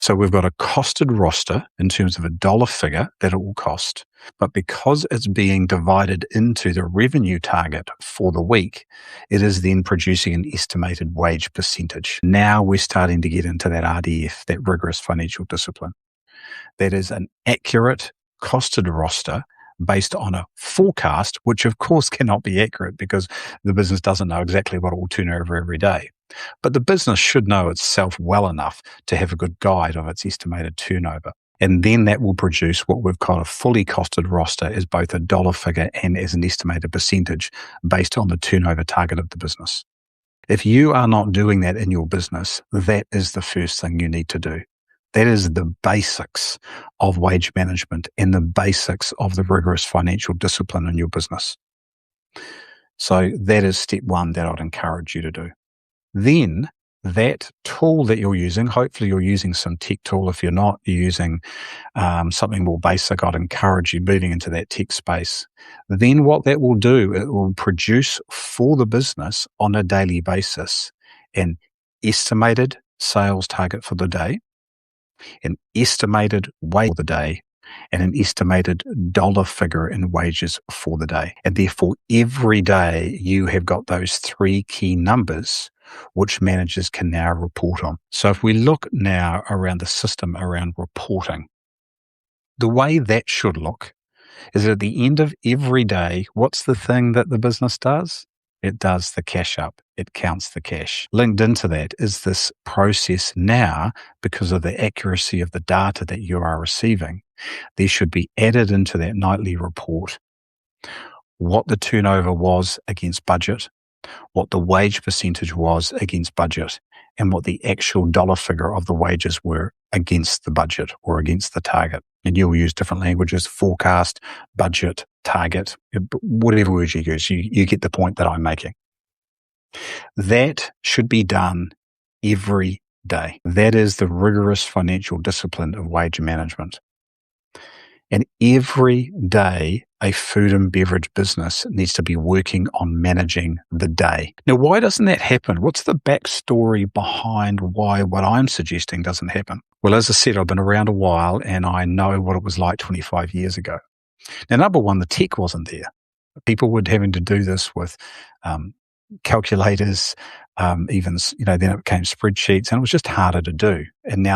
So we've got a costed roster in terms of a dollar figure that it will cost. But because it's being divided into the revenue target for the week, it is then producing an estimated wage percentage. Now we're starting to get into that RDF, that rigorous financial discipline. That is an accurate costed roster based on a forecast, which of course cannot be accurate because the business doesn't know exactly what it will turn over every day. But the business should know itself well enough to have a good guide of its estimated turnover. And then that will produce what we've called a fully costed roster as both a dollar figure and as an estimated percentage based on the turnover target of the business. If you are not doing that in your business, that is the first thing you need to do. That is the basics of wage management and the basics of the rigorous financial discipline in your business. So that is step one that I'd encourage you to do. Then that tool that you're using, hopefully you're using some tech tool. If you're not, you're using something more basic, I'd encourage you moving into that tech space. Then what that will do, it will produce for the business on a daily basis an estimated sales target for the day, an estimated wage for the day, and an estimated dollar figure in wages for the day. And therefore, every day you have got those three key numbers which managers can now report on. So if we look now around the system around reporting, the way that should look is at the end of every day, what's the thing that the business does? It does the cash up. It counts the cash. Linked into that is this process now, because of the accuracy of the data that you are receiving, there should be added into that nightly report what the turnover was against budget, what the wage percentage was against budget, and what the actual dollar figure of the wages were against the budget or against the target. And you'll use different languages: forecast, budget, target, whatever words you use. You get the point that I'm making. That should be done every day. That is the rigorous financial discipline of wage management. And every day, a food and beverage business needs to be working on managing the day. Now, why doesn't that happen? What's the backstory behind why what I'm suggesting doesn't happen? Well, as I said, I've been around a while and I know what it was like 25 years ago. Now, number one, the tech wasn't there. People were having to do this with calculators, even, then it became spreadsheets, and it was just harder to do. And now